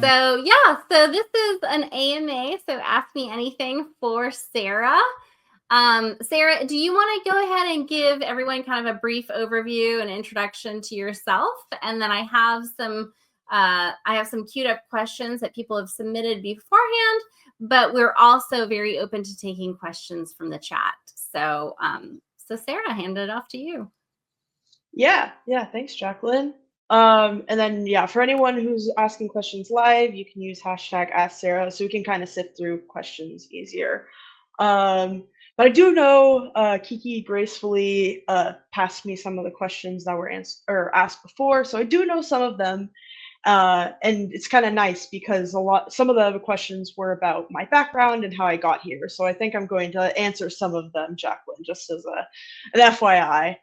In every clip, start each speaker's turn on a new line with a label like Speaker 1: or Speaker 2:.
Speaker 1: So this is an AMA, so Ask Me Anything for Sarah. Sarah, do you want to go ahead and give everyone kind of a brief overview and introduction to yourself? And then I have some queued up questions that people have submitted beforehand, but we're also very open to taking questions from the chat. So Sarah, I hand it off to you.
Speaker 2: Yeah, thanks, Jacqueline. And then, for anyone who's asking questions live, you can use hashtag #AskSarah so we can kind of sift through questions easier. But I do know Kiki gracefully passed me some of the questions that were asked before, so I do know some of them. And it's kind of nice because some of the questions were about my background and how I got here. So I think I'm going to answer some of them, Jacqueline, just as an FYI.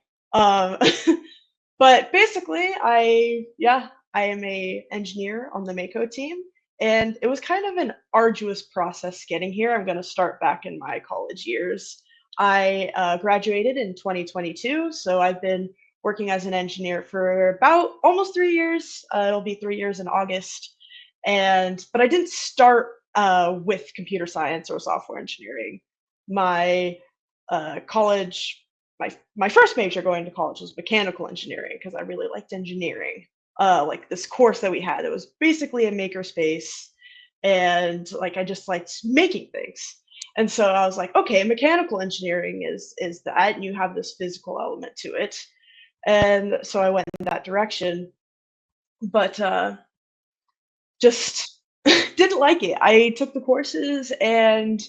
Speaker 2: But basically, I am a engineer on the MakeCode team, and it was kind of an arduous process getting here. I'm going to start back in my college years. I graduated in 2022, so I've been working as an engineer for about almost 3 years. It'll be 3 years in August, but I didn't start with computer science or software engineering. My college my first major going to college was mechanical engineering because I really liked engineering. Like this course that we had, it was basically a makerspace, and like I just liked making things. And so I was like, okay, mechanical engineering is that, and you have this physical element to it. And so I went in that direction, but just didn't like it. I took the courses, and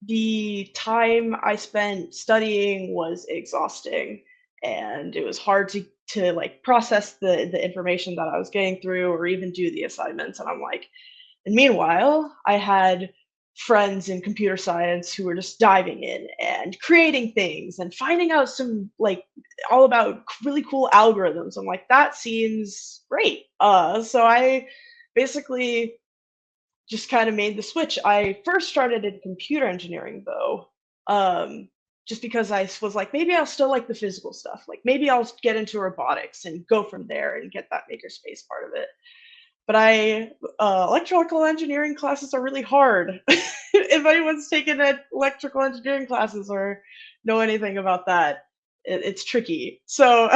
Speaker 2: the time I spent studying was exhausting, and it was hard to like process the information that I was getting through or even do the assignments. And I'm like, and meanwhile, I had friends in computer science who were just diving in and creating things and finding out some like all about really cool algorithms. I'm like, that seems great. So I basically just kind of made the switch. I first started in computer engineering though, just because I was like, maybe I'll still like the physical stuff. Like maybe I'll get into robotics and go from there and get that makerspace part of it. But electrical engineering classes are really hard. If anyone's taken electrical engineering classes or know anything about that, it's tricky. So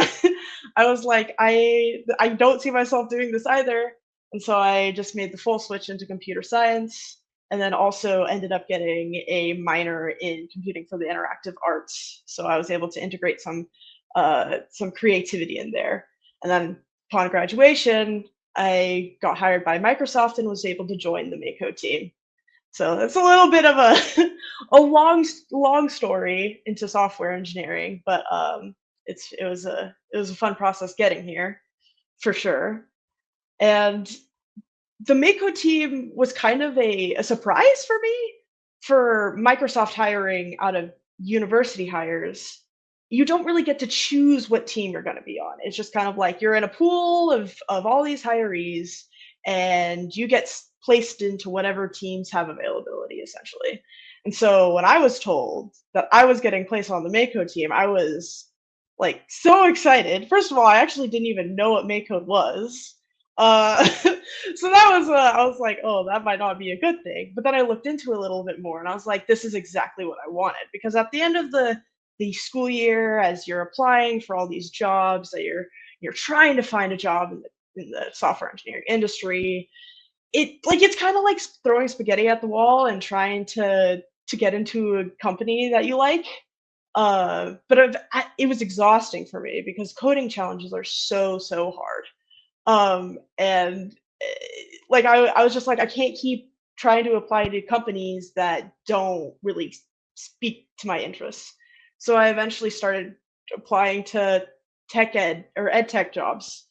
Speaker 2: I was like, I don't see myself doing this either. And so I just made the full switch into computer science, and then also ended up getting a minor in computing for the interactive arts. So I was able to integrate some creativity in there. And then upon graduation, I got hired by Microsoft and was able to join the MakeCode team. So that's a little bit of a long story into software engineering, but it was a fun process getting here, for sure. And the MakeCode team was kind of a surprise for me. For Microsoft hiring out of university hires, you don't really get to choose what team you're going to be on. It's just kind of like you're in a pool of all these hirees, and you get placed into whatever teams have availability, essentially. And so when I was told that I was getting placed on the MakeCode team, I was like so excited. First of all, I actually didn't even know what MakeCode was. So that was, I was like, oh, that might not be a good thing. But then I looked into it a little bit more, and I was like, this is exactly what I wanted. Because at the end of the school year, as you're applying for all these jobs, that you're trying to find a job in the software engineering industry, it's kind of like throwing spaghetti at the wall and trying to get into a company that you like. But it was exhausting for me because coding challenges are so hard. And like I was just like, I can't keep trying to apply to companies that don't really speak to my interests. So I eventually started applying to tech ed or ed tech jobs.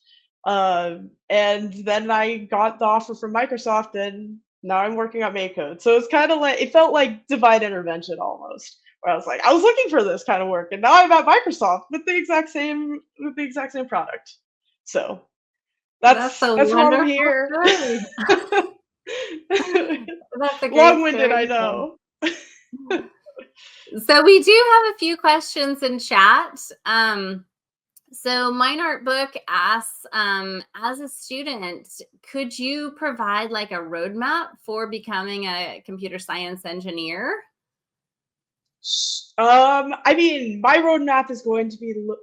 Speaker 2: And then I got the offer from Microsoft, and now I'm working at MakeCode. So it's kind of like, it felt like divine intervention almost, where I was like, I was looking for this kind of work, and now I'm at Microsoft with the exact same product. So that's why I'm here.
Speaker 1: That's a great
Speaker 2: long-winded, I know.
Speaker 1: So we do have a few questions in chat. So Mine Art book asks, as a student, could you provide like a roadmap for becoming a computer science engineer?
Speaker 2: I mean, my roadmap is going to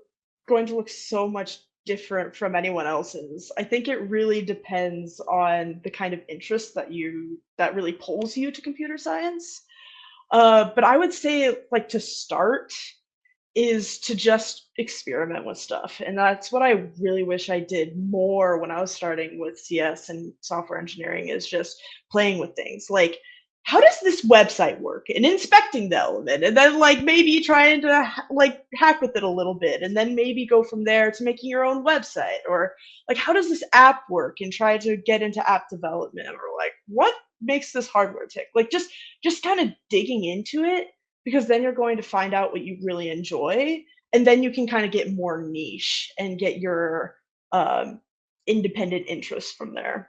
Speaker 2: look so much different from anyone else's. I think it really depends on the kind of interest that really pulls you to computer science. But I would say, like, to start is to just experiment with stuff. And that's what I really wish I did more when I was starting with CS and software engineering, is just playing with things. Like, how does this website work? And inspecting the element, and then like maybe trying to like hack with it a little bit, and then maybe go from there to making your own website, or like how does this app work, and try to get into app development, or like what makes this hardware tick? Like just kind of digging into it, because then you're going to find out what you really enjoy, and then you can kind of get more niche and get your um, independent interests from there.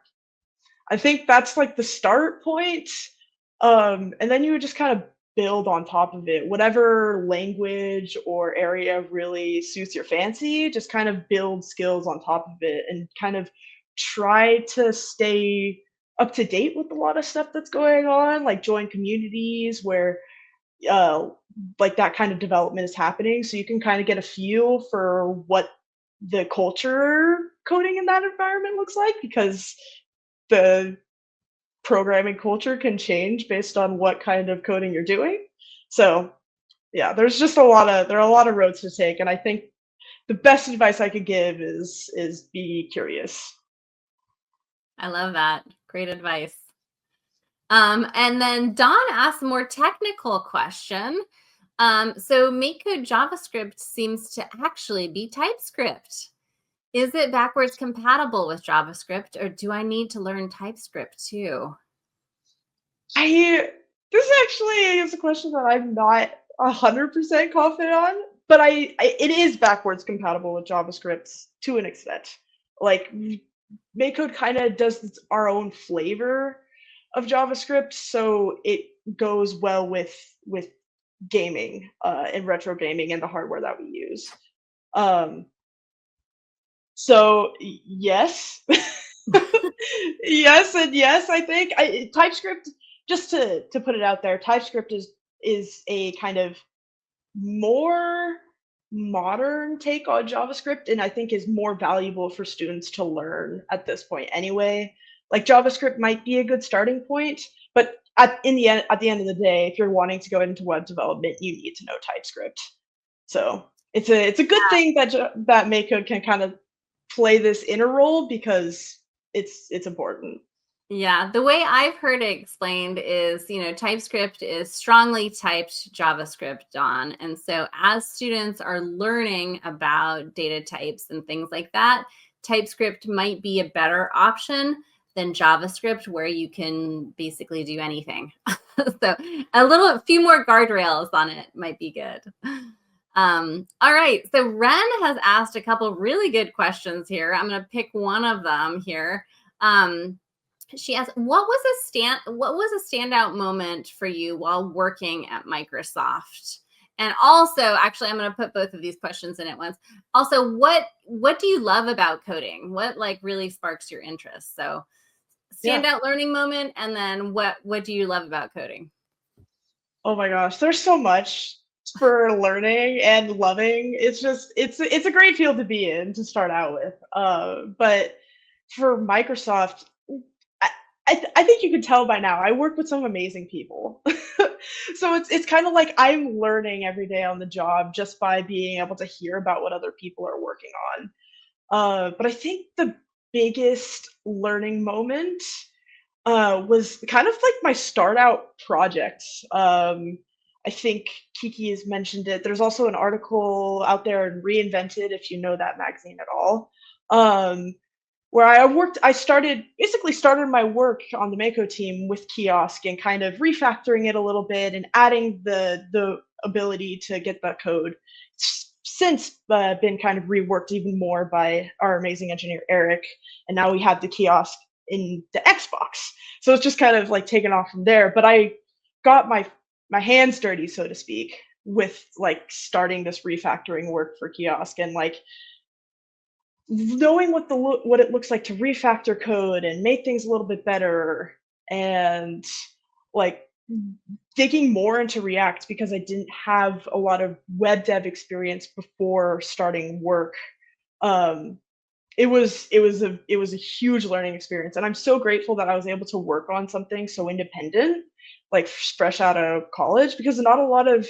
Speaker 2: I think that's like the start point, and then you would just kind of build on top of it. Whatever language or area really suits your fancy, just kind of build skills on top of it, and kind of try to stay up to date with a lot of stuff that's going on, like join communities where uh, like that kind of development is happening, so you can kind of get a feel for what the culture coding in that environment looks like, because the programming culture can change based on what kind of coding you're doing. So yeah, there are a lot of roads to take, and I think the best advice I could give is be curious.
Speaker 1: I love that. Great advice. And then Don asked a more technical question. So MakeCode JavaScript seems to actually be TypeScript. Is it backwards compatible with JavaScript, or do I need to learn TypeScript too?
Speaker 2: I This actually is a question that I'm not 100% confident on, but it is backwards compatible with JavaScript to an extent. Like MakeCode kind of does our own flavor of JavaScript, so it goes well with gaming and retro gaming and the hardware that we use. Um, yes, yes, and yes. I think TypeScript. Just to put it out there, TypeScript is a kind of more modern take on JavaScript, and I think is more valuable for students to learn at this point anyway. Like JavaScript might be a good starting point, but at the end of the day, if you're wanting to go into web development, you need to know TypeScript. So it's a good thing that that MakeCode can kind of play this inner role, because it's important.
Speaker 1: Yeah, the way I've heard it explained is, TypeScript is strongly typed JavaScript on. And so as students are learning about data types and things like that, TypeScript might be a better option than JavaScript, where you can basically do anything. So a few more guardrails on it might be good. All right. So Ren has asked a couple really good questions here. I'm going to pick one of them here. She asked, what was a standout moment for you while working at Microsoft? And also, actually, I'm going to put both of these questions in at once. Also, what do you love about coding? What like really sparks your interest? So,
Speaker 2: Yeah.
Speaker 1: standout learning moment, and then what do you love about coding?
Speaker 2: Oh my gosh, there's so much for learning and loving. It's a great field to be in to start out with. But for Microsoft, I I think you can tell by now, I work with some amazing people. So it's kind of like I'm learning every day on the job just by being able to hear about what other people are working on. But I think the biggest learning moment was kind of like my start out projects. I think Kiki has mentioned it. There's also an article out there in Reinvented, if you know that magazine at all, where I basically started my work on the Mako team with Kiosk, and kind of refactoring it a little bit and adding the ability to get the code. Since been kind of reworked even more by our amazing engineer Eric, and now we have the kiosk in the Xbox. So it's just kind of like taken off from there. But I got my hands dirty, so to speak, with like starting this refactoring work for kiosk, and like knowing what it looks like to refactor code and make things a little bit better, and like digging more into React because I didn't have a lot of web dev experience before starting work. Um, it was a huge learning experience, and I'm so grateful that I was able to work on something so independent, like fresh out of college, because not a lot of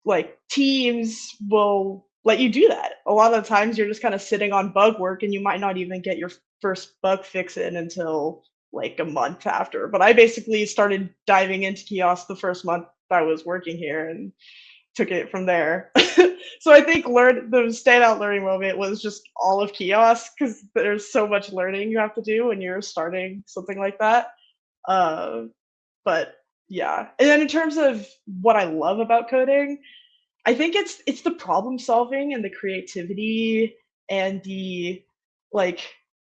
Speaker 2: like teams will let you do that. A lot of the times you're just kind of sitting on bug work and you might not even get your first bug fix in until like a month after. But I basically started diving into kiosk the first month I was working here and took it from there. So I think the standout learning moment was just all of kiosk, because there's so much learning you have to do when you're starting something like that. Uh, but yeah, and then in terms of what I love about coding, I think it's the problem solving and the creativity and the like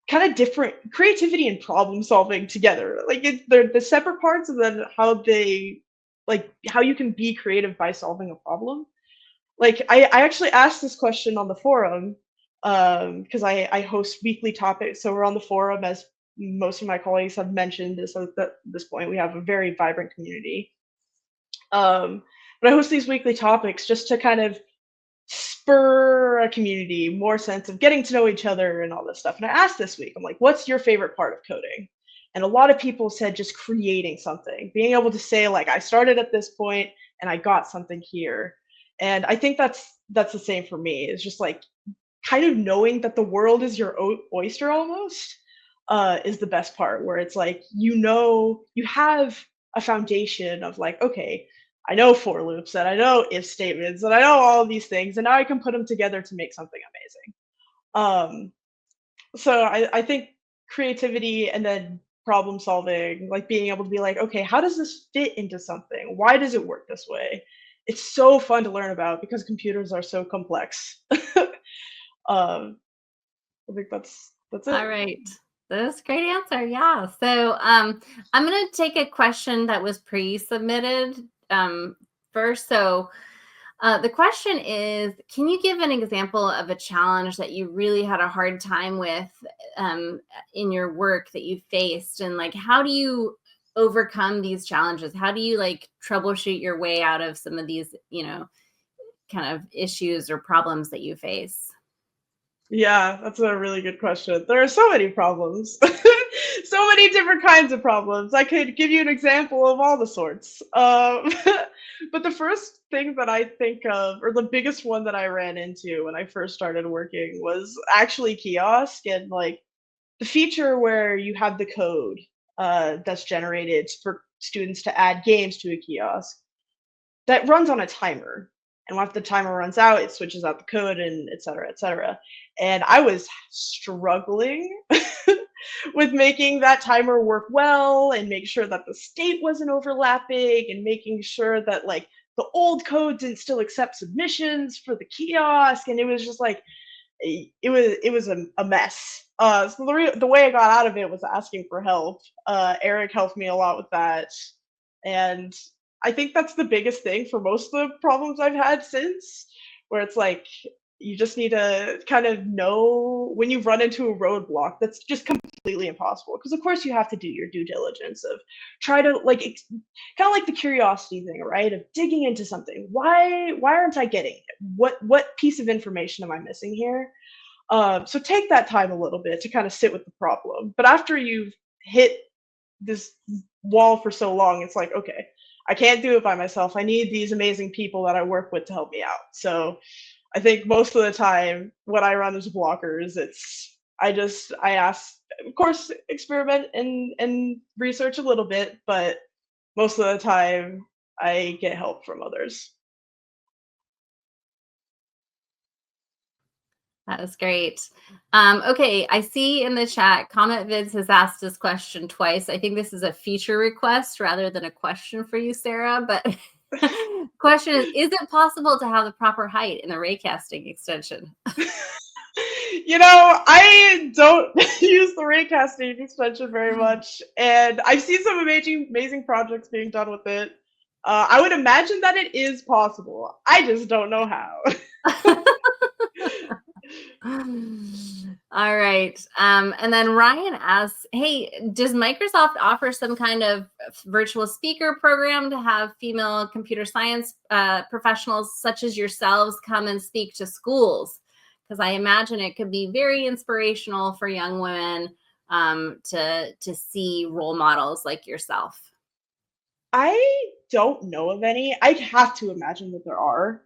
Speaker 2: kind of different creativity and problem solving together. Like they're the separate parts, and then how you can be creative by solving a problem. Like I actually asked this question on the forum, because I host weekly topics. So we're on the forum, as most of my colleagues have mentioned. At this point, we have a very vibrant community. Um, but I host these weekly topics just to kind of spur a community, more sense of getting to know each other and all this stuff. And I asked this week, I'm like, what's your favorite part of coding? And a lot of people said just creating something, being able to say like, I started at this point and I got something here. And I think that's the same for me. It's just like kind of knowing that the world is your oyster almost, is the best part, where it's like, you have a foundation of like, okay, I know for loops and I know if statements and I know all of these things, and now I can put them together to make something amazing. So I think creativity and then problem solving, like being able to be like, okay, how does this fit into something? Why does it work this way? It's so fun to learn about because computers are so complex. um, I think that's
Speaker 1: All
Speaker 2: it.
Speaker 1: right. That's a great answer. Yeah. So I'm going to take a question that was pre-submitted first. So the question is, can you give an example of a challenge that you really had a hard time with in your work that you faced? And like, how do you overcome these challenges? How do you like troubleshoot your way out of some of these, kind of issues or problems that you face?
Speaker 2: Yeah, that's a really good question. There are so many problems, so many different kinds of problems. I could give you an example of all the sorts. But the first thing that I think of, or the biggest one that I ran into when I first started working, was actually kiosk, and like the feature where you have the code that's generated for students to add games to a kiosk that runs on a timer. And once the timer runs out, it switches out the code and et cetera, et cetera. And I was struggling with making that timer work well and make sure that the state wasn't overlapping and making sure that like the old code didn't still accept submissions for the kiosk. And it was just like, it was a mess. So the way I got out of it was asking for help. Eric helped me a lot with that, and I think that's the biggest thing for most of the problems I've had since, where it's like you just need to kind of know when you run into a roadblock that's just completely impossible. Because of course you have to do your due diligence of try to like kind of like the curiosity thing, right? Of digging into something. Why aren't I getting it? What piece of information am I missing here? So take that time a little bit to kind of sit with the problem. But after you've hit this wall for so long, it's like, okay, I can't do it by myself. I need these amazing people that I work with to help me out. So I think most of the time when I run into blockers, I ask, of course, experiment and research a little bit, but most of the time I get help from others.
Speaker 1: That was great. Okay, I see in the chat, Comet Vids has asked this question twice. I think this is a feature request rather than a question for you, Sarah. But question is it possible to have the proper height in the raycasting extension?
Speaker 2: I don't use the raycasting extension very much, and I've seen some amazing projects being done with it. I would imagine that it is possible. I just don't know how.
Speaker 1: All right. And then Ryan asks, hey, does Microsoft offer some kind of virtual speaker program to have female computer science professionals such as yourselves come and speak to schools? Because I imagine it could be very inspirational for young women to see role models like yourself.
Speaker 2: I don't know of any. I'd have to imagine that there are,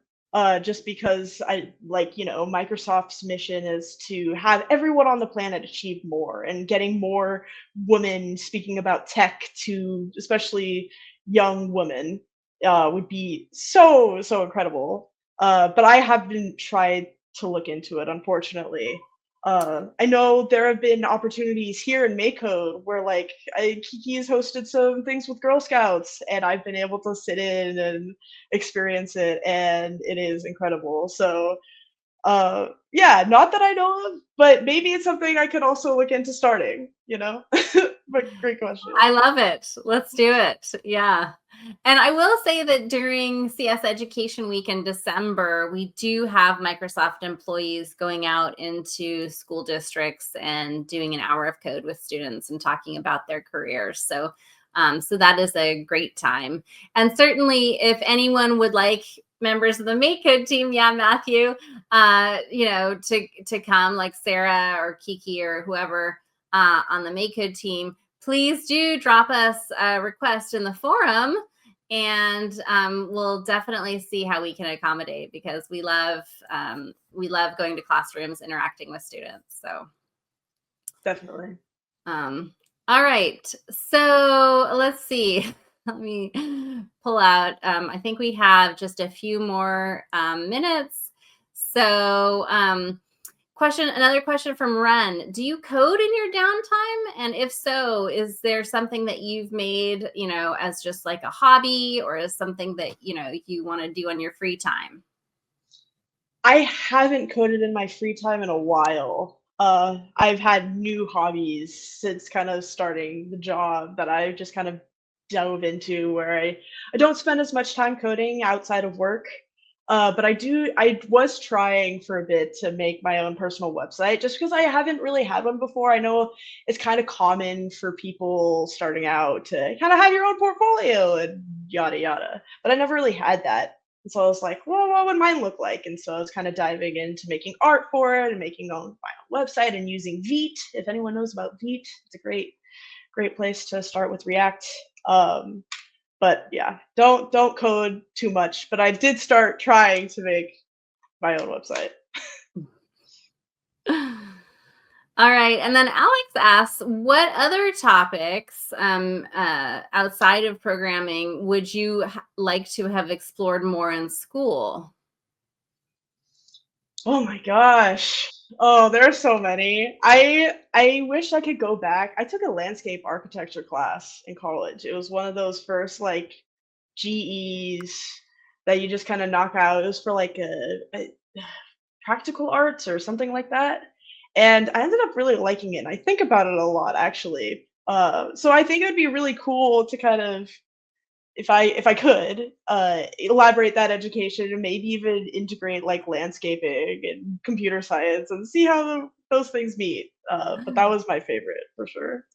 Speaker 2: just because Microsoft's mission is to have everyone on the planet achieve more, and getting more women speaking about tech to especially young women would be so, so incredible. But I haven't tried to look into it, unfortunately. I know there have been opportunities here in MakeCode where Kiki has hosted some things with Girl Scouts, and I've been able to sit in and experience it, and it is incredible. So, yeah, not that I know of, but maybe it's something I could also look into starting, you know? But great question.
Speaker 1: I love it. Let's do it. Yeah. And I will say that during CS Education Week in December, we do have Microsoft employees going out into school districts and doing an hour of code with students and talking about their careers. So that is a great time. And certainly, if anyone would like members of the MakeCode team, yeah, Matthew, to come, like Sarah or Kiki or whoever on the MakeCode team, please do drop us a request in the forum, and we'll definitely see how we can accommodate, because we love going to classrooms, interacting with students. So
Speaker 2: Definitely.
Speaker 1: all right, so let's see. Let me pull out. I think we have just a few more minutes. So another question from Ren. Do you code in your downtime? And if so, is there something that you've made, as just like a hobby, or as something that, you want to do on your free time?
Speaker 2: I haven't coded in my free time in a while. I've had new hobbies since kind of starting the job that I've just kind of dove into, where I don't spend as much time coding outside of work. But I was trying for a bit to make my own personal website just because I haven't really had one before. I know it's kind of common for people starting out to kind of have your own portfolio and yada yada. But I never really had that. And so I was like, well, what would mine look like? And so I was kind of diving into making art for it and making my own website and using Vite. If anyone knows about Vite, it's a great place to start with React. But yeah, don't code too much. But I did start trying to make my own website.
Speaker 1: All right. And then Alex asks, what other topics outside of programming would you like to have explored more in school?
Speaker 2: Oh my gosh. Oh, there are so many. I wish I could go back. I took a landscape architecture class in college. It was one of those first GEs that you just kind of knock out. It was for a practical arts or something like that. And I ended up really liking it. And I think about it a lot actually. So I think it would be really cool to kind of, if I could, elaborate that education and maybe even integrate like landscaping and computer science and see how those things meet. But that was my favorite for sure.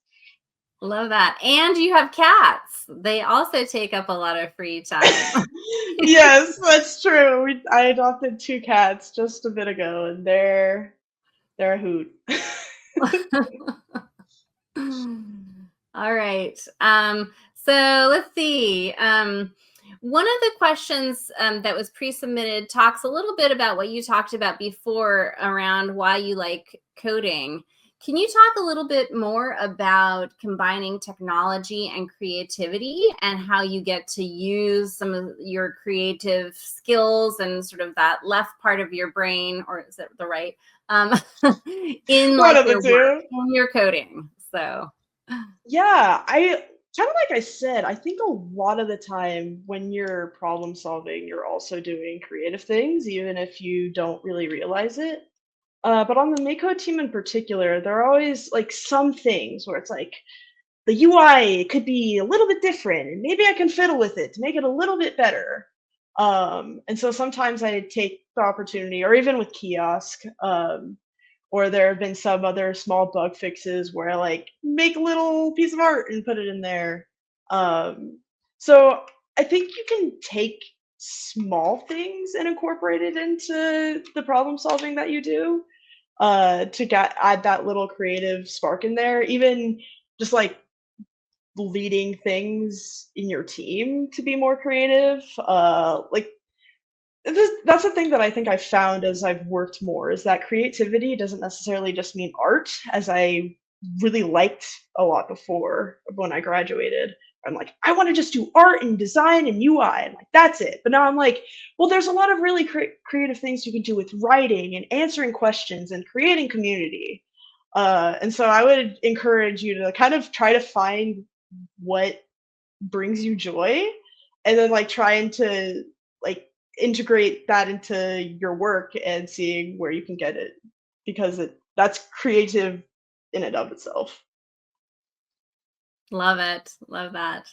Speaker 1: Love that. And you have cats. They also take up a lot of free time.
Speaker 2: Yes, that's true. I adopted 2 cats just a bit ago, and they're a hoot.
Speaker 1: All right. So let's see. One of the questions that was pre-submitted talks a little bit about what you talked about before around why you like coding. Can you talk a little bit more about combining technology and creativity, and how you get to use some of your creative skills and sort of that left part of your brain, or is it the right, in
Speaker 2: One
Speaker 1: like
Speaker 2: of the
Speaker 1: your work,
Speaker 2: 2.
Speaker 1: in your coding? So
Speaker 2: Yeah, I kind of like I said, I think a lot of the time when you're problem solving, you're also doing creative things, even if you don't really realize it. But on the Mako team in particular, there are always like some things where it's like the UI could be a little bit different, and maybe I can fiddle with it to make it a little bit better. And so sometimes I take the opportunity, or even with kiosk, or there have been some other small bug fixes where I like make a little piece of art and put it in there. Um, so I think you can take small things and incorporate it into the problem solving that you do, to add that little creative spark in there. Even just like leading things in your team to be more creative. Like that's the thing that I think I've found as I've worked more, is that creativity doesn't necessarily just mean art, as I really liked a lot before when I graduated. I'm like, I want to just do art and design and UI, and like that's it. But now I'm like, well, there's a lot of really creative things you can do with writing and answering questions and creating community. And so I would encourage you to kind of try to find what brings you joy, and then like trying to like integrate that into your work and seeing where you can get it, because that's creative in and of itself.
Speaker 1: Love it. Love that.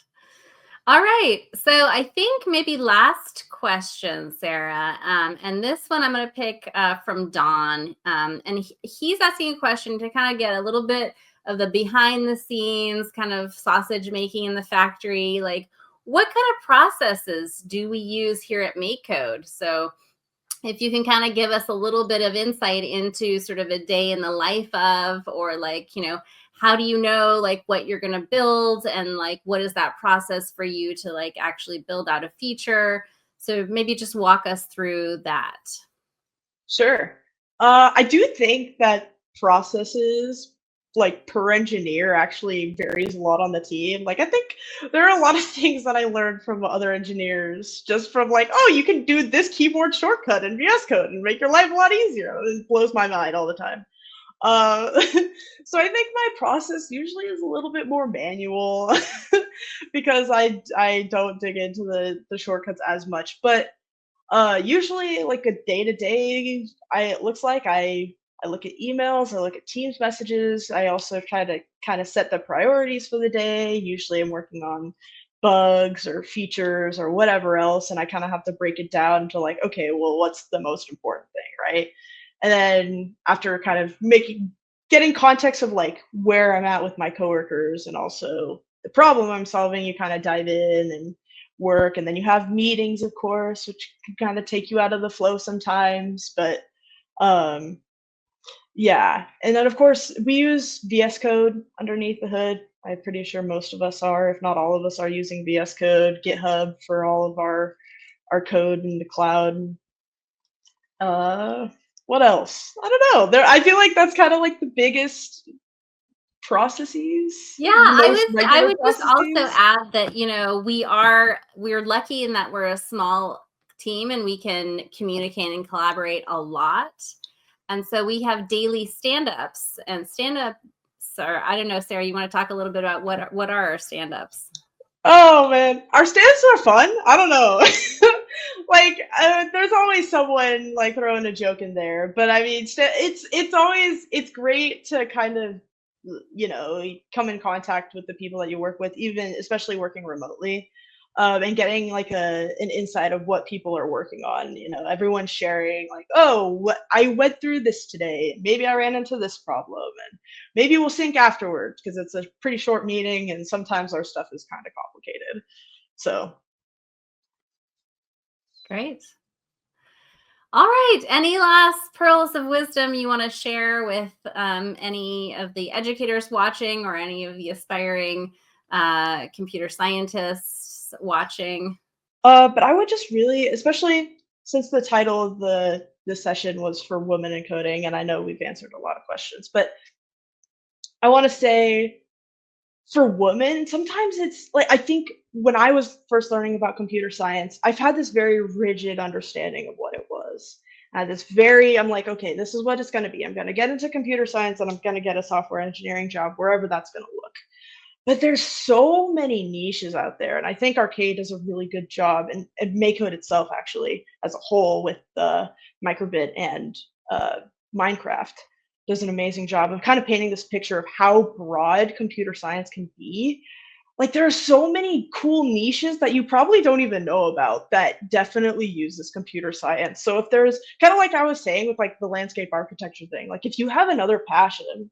Speaker 1: All right. So I think maybe last question, Sarah. And this one I'm going to pick from Don. And he's asking a question to kind of get a little bit of the behind the scenes kind of sausage making in the factory. Like, what kind of processes do we use here at MakeCode? So if you can kind of give us a little bit of insight into sort of a day in the life of, or like, how do you know like what you're going to build, and like what is that process for you to like actually build out a feature? So maybe just walk us through that.
Speaker 2: Sure. I do think that processes, like per engineer, actually varies a lot on the team. Like, I think there are a lot of things that I learned from other engineers, just from like, oh, you can do this keyboard shortcut in VS Code and make your life a lot easier. It blows my mind all the time. Uh, so I think my process usually is a little bit more manual, because I don't dig into the shortcuts as much. But usually, like a day to day, I it looks like I look at emails, I look at Teams messages. I also try to kind of set the priorities for the day. Usually, I'm working on bugs or features or whatever else, and I kind of have to break it down into like, okay, well, what's the most important thing, right? And then after kind of getting context of like where I'm at with my coworkers and also the problem I'm solving, you kind of dive in and work. And then you have meetings, of course, which can kind of take you out of the flow sometimes. But um, yeah. And then, of course, we use VS Code underneath the hood. I'm pretty sure most of us are, if not all of us, are using VS Code, GitHub for all of our code in the cloud. Uh, what else? I don't know. I feel like that's kind of like the biggest processes,
Speaker 1: Yeah,
Speaker 2: most
Speaker 1: I
Speaker 2: regular
Speaker 1: would just also
Speaker 2: processes.
Speaker 1: add that, we're lucky in that we're a small team and we can communicate and collaborate a lot. And so we have daily stand-ups, and stand-ups are, I don't know, Sarah, you want to talk a little bit about what are our stand-ups?
Speaker 2: Oh man, our stands are fun. I don't know. Like, there's always someone like throwing a joke in there, but I mean, it's always it's great to kind of come in contact with the people that you work with, even especially working remotely, and getting like an insight of what people are working on. Everyone's sharing like, oh, what I went through this today. Maybe I ran into this problem, and maybe we'll sync afterwards because it's a pretty short meeting, and sometimes our stuff is kind of complicated. So
Speaker 1: Great. All right. Any last pearls of wisdom you want to share with any of the educators watching, or any of the aspiring computer scientists watching?
Speaker 2: But I would just really, especially since the title of the session was for women in coding, and I know we've answered a lot of questions, but I want to say for women, sometimes it's like I think when I was first learning about computer science, I've had this very rigid understanding of what it was. I'm like, okay, this is what it's going to be. I'm going to get into computer science and I'm going to get a software engineering job wherever that's going to look. But there's so many niches out there, and I think Arcade does a really good job, and MakeCode itself actually as a whole with Microbit and uh, Minecraft does an amazing job of kind of painting this picture of how broad computer science can be. like there are so many cool niches that you probably don't even know about that definitely uses computer science. So if there's kind of like I was saying with like the landscape architecture thing, like if you have another passion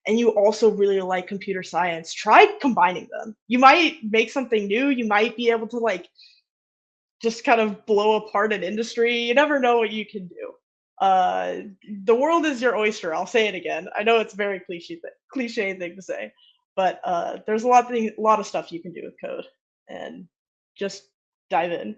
Speaker 2: and you also really like computer science, try combining them. You might make something new. You might be able to like just kind of blow apart an industry. You never know what you can do. Uh, the world is your oyster. I'll say it again. I know it's a very cliche thing to say, but there's a lot of stuff you can do with code, and just dive in.